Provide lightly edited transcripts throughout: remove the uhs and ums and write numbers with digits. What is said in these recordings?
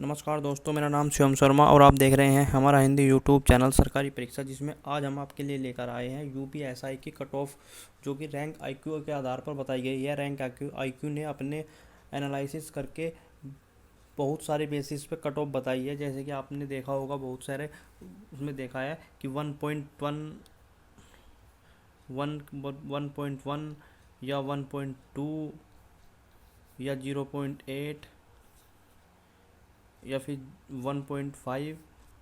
नमस्कार दोस्तों, मेरा नाम शिवम शर्मा और आप देख रहे हैं हमारा हिंदी यूट्यूब चैनल सरकारी परीक्षा, जिसमें आज हम आपके लिए लेकर आए हैं यूपीएसआई की कट ऑफ, जो कि रैंक आईक्यू के आधार पर बताई गई है। रैंक आईक्यू ने अपने एनालिसिस करके बहुत सारे बेसिस पे कट ऑफ बताई है। जैसे कि आपने देखा होगा, बहुत सारे उसमें देखा है कि 1.1 या 1.2 या 0.8 या फिर 1.5,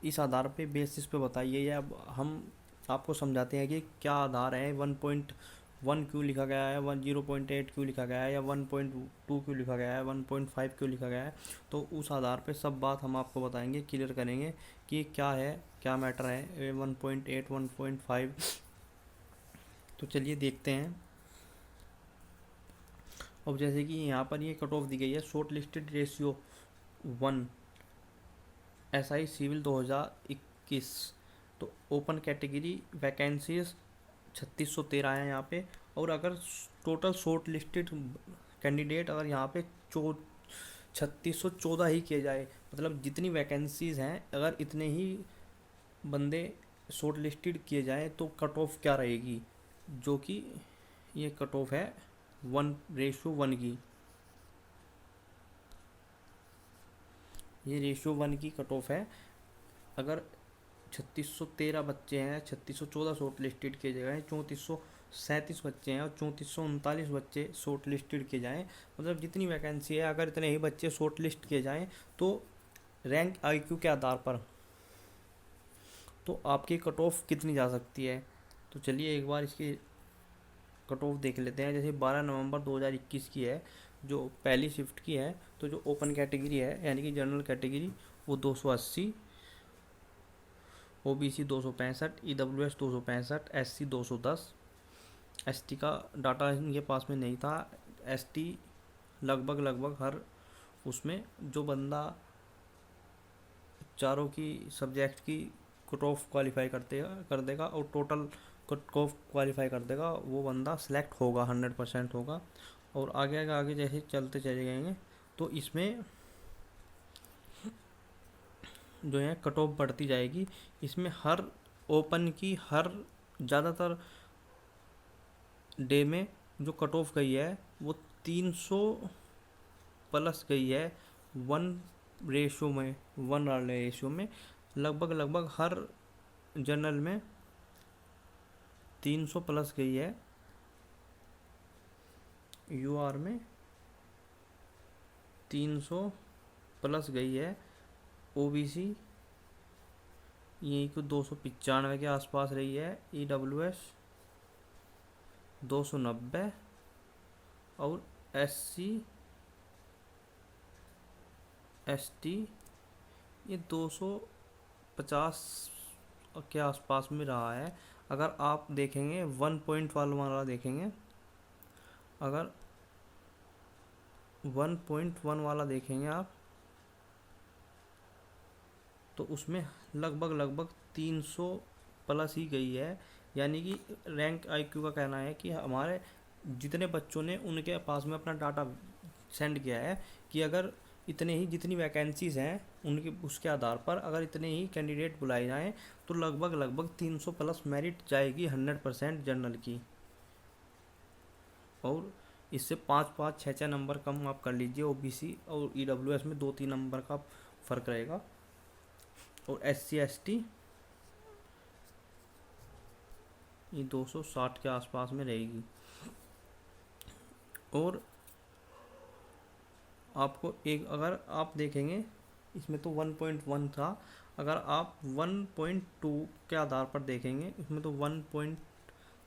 इस आधार पे बेसिस पे बताइए। या अब हम आपको समझाते हैं कि क्या आधार है, 1.1 क्यों लिखा गया है, 0.8 क्यों लिखा गया है, या 1.2 क्यों लिखा गया है, 1.5 क्यों लिखा गया है। तो उस आधार पे सब बात हम आपको बताएंगे, क्लियर करेंगे कि क्या है, क्या मैटर है 1.8 1.5। तो चलिए देखते हैं। अब जैसे कि यहाँ पर ये कट ऑफ दी गई है, shortlisted ratio 1 SI civil 2021। तो ओपन कैटेगरी वैकेंसीज 3613 है यहाँ पे। और अगर टोटल शॉर्ट लिस्टेड कैंडिडेट अगर यहाँ पे 3614 ही किए जाए, मतलब जितनी वैकेंसीज हैं अगर इतने ही बंदे शॉर्ट लिस्टेड किए जाएँ तो कट ऑफ क्या रहेगी, जो कि ये कट ऑफ है 1:1 की। ये रेशियो 1 की कट ऑफ है। अगर 3613 बच्चे हैं, 3614 शॉर्ट लिस्टेड किए जाएँ, 3437 बच्चे हैं और 3439 बच्चे शॉर्ट लिस्टेड किए जाएँ, मतलब जितनी वैकेंसी है अगर इतने ही बच्चे शॉर्ट लिस्ट किए जाएँ तो रैंक आईक्यू के आधार पर तो आपकी कट ऑफ कितनी जा सकती है। तो चलिए एक बार इसकी कट ऑफ देख लेते हैं। जैसे 12 नवंबर 2021 की है, जो पहली शिफ्ट की है। तो जो ओपन कैटेगरी है यानी कि जनरल कैटेगरी, वो 280, ओबीसी 265, ईडब्ल्यूएस 265, एससी 210। एसटी का डाटा इनके पास में नहीं था। एसटी लगभग हर उसमें जो बंदा चारों की सब्जेक्ट की कट ऑफ क्वालिफाई कर देगा और टोटल कट ऑफ क्वालिफाई कर देगा, वो बंदा सिलेक्ट होगा, 100% होगा। और आगे जैसे चलते चले जाएंगे तो इसमें जो है कट ऑफ बढ़ती जाएगी। इसमें हर ओपन की हर ज़्यादातर डे में जो कट ऑफ गई है वो 300 प्लस गई है। वन रेशो में, 1 वाले रेशो में लगभग हर जर्नल में 300 प्लस गई है। यूआर में 300 प्लस गई है। ओबीसी यही कुछ 295 के आसपास रही है। ईडब्ल्यूएस 290 और एससी एसटी ये 250 के आसपास में रहा है। अगर आप देखेंगे 1.1 वाला देखेंगे, अगर 1.1 वाला देखेंगे आप, तो उसमें लगभग 300 प्लस ही गई है। यानी कि रैंक आईक्यू का कहना है कि हमारे जितने बच्चों ने उनके पास में अपना डाटा सेंड किया है कि अगर इतने ही जितनी वैकेंसीज़ हैं उनके उसके आधार पर अगर इतने ही कैंडिडेट बुलाए जाएँ तो लगभग 300 प्लस मेरिट जाएगी 100% जनरल की। और इससे 5-5 6-6 नंबर कम आप कर लीजिए। ओबीसी और ईडब्ल्यूएस में 2-3 नंबर का फ़र्क रहेगा। और एससी एसटी ये 260 के आसपास में रहेगी। और आपको एक अगर आप देखेंगे इसमें तो 1.1 था, अगर आप 1.2 के आधार पर देखेंगे इसमें तो 1 पॉइंट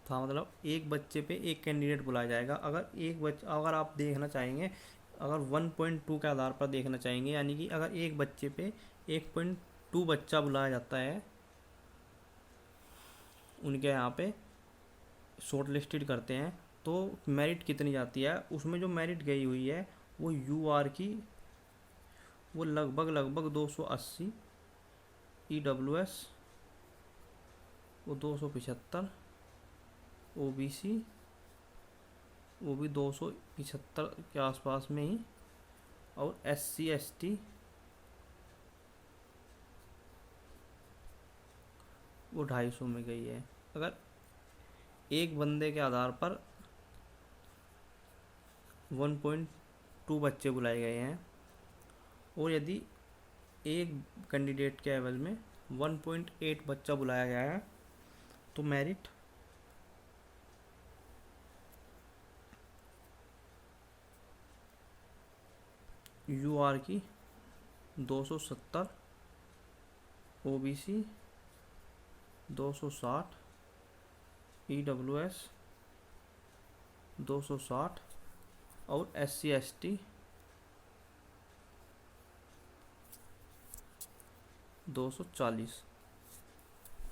था, मतलब एक बच्चे पे एक कैंडिडेट बुलाया जाएगा। अगर आप देखना चाहेंगे, अगर 1.2 के आधार पर देखना चाहेंगे, यानी कि अगर एक बच्चे पे 1.2 बच्चा बुलाया जाता है, उनके यहाँ पे शॉर्ट लिस्टेड करते हैं, तो मेरिट कितनी जाती है। उसमें जो मेरिट गई हुई है वो यूआर की वो लगभग 280, ईडब्ल्यूएस वो 275, ओबीसी वो भी 275 के आसपास में ही, और एससी एसटी वो 250 में गई है। अगर एक बंदे के आधार पर 1.2 बच्चे बुलाए गए हैं और यदि एक कैंडिडेट के एवज में 1.8 बच्चा बुलाया गया है तो मेरिट यूआर की 270, ओबीसी 260, ईडब्ल्यूएस 260 और एससी एसटी 240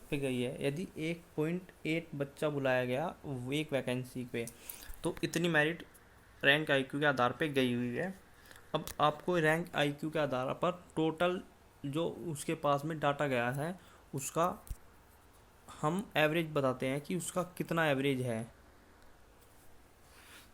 पे गई है। यदि 1.8 बच्चा बुलाया गया एक वैकेंसी पे तो इतनी मेरिट रैंक आईक्यू के आधार पे गई हुई है। अब आपको रैंक आईक्यू के आधार पर टोटल जो उसके पास में डाटा गया है उसका हम एवरेज बताते हैं कि उसका कितना एवरेज है।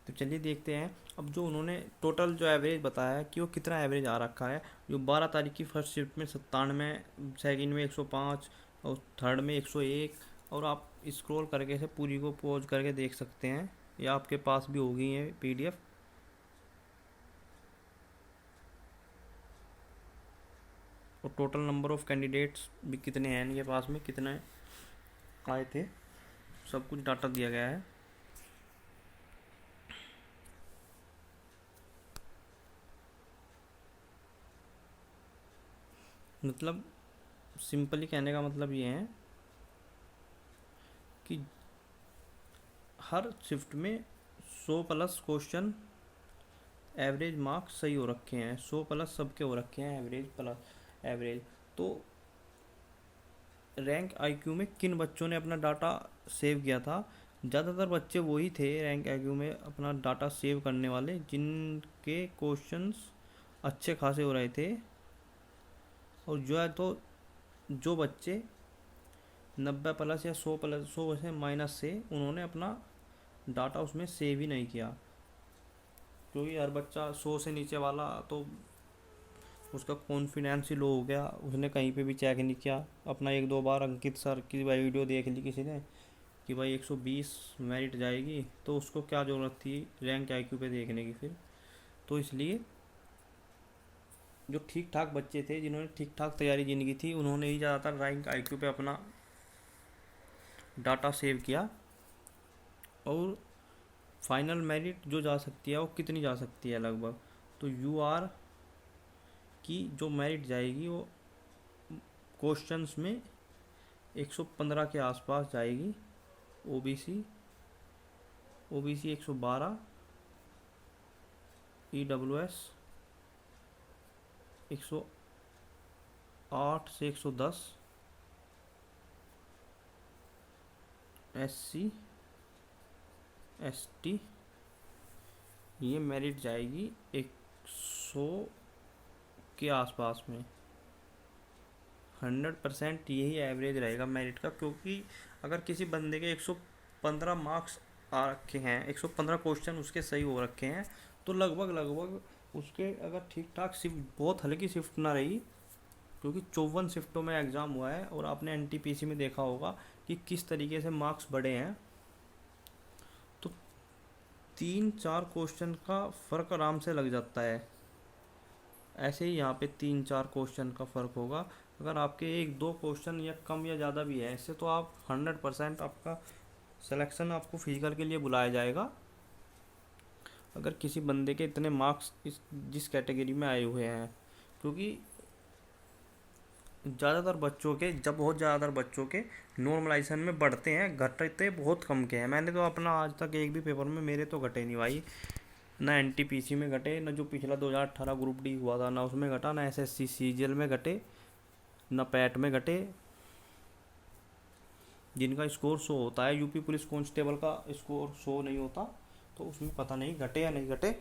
तो चलिए देखते हैं। अब जो उन्होंने टोटल जो एवरेज बताया है कि वो कितना एवरेज आ रखा है, जो 12 तारीख की फर्स्ट शिफ्ट में 97, सेकंड में 105 और थर्ड में 101, और आप स्क्रॉल करके से पूरी को पॉज करके देख सकते हैं या आपके पास भी होगी है पीडीएफ। और टोटल नंबर ऑफ कैंडिडेट्स भी कितने हैं इनके पास में, कितने आए थे, सब कुछ डाटा दिया गया है। मतलब सिंपली कहने का मतलब ये है कि हर शिफ्ट में 100 प्लस क्वेश्चन एवरेज मार्क्स सही हो रखे हैं, 100 प्लस सबके हो रखे हैं एवरेज प्लस एवरेज। तो रैंक आईक्यू में किन बच्चों ने अपना डाटा सेव किया था, ज़्यादातर बच्चे वही थे रैंक आईक्यू में अपना डाटा सेव करने वाले जिनके क्वेश्चंस अच्छे खासे हो रहे थे। और जो है तो जो बच्चे 90 प्लस या 100 प्लस 100 से माइनस से उन्होंने अपना डाटा उसमें सेव ही नहीं किया, क्योंकि हर बच्चा 100 से नीचे वाला तो उसका कॉन्फिडेंस ही लो हो गया, उसने कहीं पे भी चेक नहीं किया अपना। एक दो बार अंकित सर की वीडियो देख ली किसी ने कि भाई 120 मेरिट जाएगी, तो उसको क्या ज़रूरत थी रैंक आईक्यू पे देखने की फिर। तो इसलिए जो ठीक ठाक बच्चे थे जिन्होंने ठीक ठाक तैयारी जिनकी थी उन्होंने ही ज़्यादातर रैंक आईक्यू पे अपना डाटा सेव किया। और फाइनल मेरिट जो जा सकती है वो कितनी जा सकती है लगभग, तो यूआर की जो मेरिट जाएगी वो क्वेश्चंस में 115 के आसपास जाएगी। ओबीसी 112, ईडब्ल्यूएस 108 से 110, एससी एसटी ये मेरिट जाएगी 100 के आसपास में। 100% यही एवरेज रहेगा मेरिट का, क्योंकि अगर किसी बंदे के 115 मार्क्स आ रखे हैं, 115 क्वेश्चन उसके सही हो रखे हैं, तो लगभग उसके अगर ठीक ठाक शिफ्ट, बहुत हल्की शिफ्ट ना रही, क्योंकि 54 शिफ्टों में एग्ज़ाम हुआ है और आपने एनटीपीसी में देखा होगा कि किस तरीके से मार्क्स बढ़े हैं, तो 3-4 क्वेश्चन का फ़र्क आराम से लग जाता है। ऐसे ही यहाँ पे 3-4 क्वेश्चन का फ़र्क होगा। अगर आपके 1-2 क्वेश्चन या कम या ज़्यादा भी है इससे, तो आप 100% आपका सिलेक्शन आपको फिजिकल के लिए बुलाया जाएगा। अगर किसी बंदे के इतने मार्क्स जिस कैटेगरी में आए हुए हैं, क्योंकि ज़्यादातर बच्चों के, जब बहुत ज़्यादातर बच्चों के नॉर्मलाइजेशन में बढ़ते हैं, घटते बहुत कम के हैं। मैंने तो अपना आज तक एक भी पेपर में मेरे तो घटे नहीं भाई, ना एनटीपीसी में घटे, ना जो पिछला 2018 ग्रुप डी हुआ था ना उसमें घटा, ना एसएससी सीजीएल में घटे, ना पैट में घटे। जिनका स्कोर शो होता है, यूपी पुलिस कांस्टेबल का स्कोर शो नहीं होता, तो उसमें पता नहीं घटे या नहीं घटे,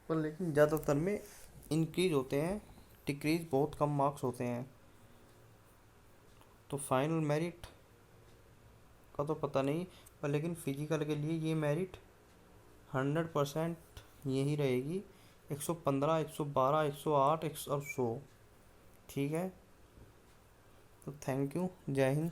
पर लेकिन ज़्यादातर में इंक्रीज होते हैं, डिक्रीज बहुत कम मार्क्स होते हैं। तो फाइनल मेरिट का तो पता नहीं, पर लेकिन फिजिकल के लिए ये मेरिट 100% यही रहेगी, 115, 112, 108 और 100। ठीक है, तो थैंक यू, जय हिंद।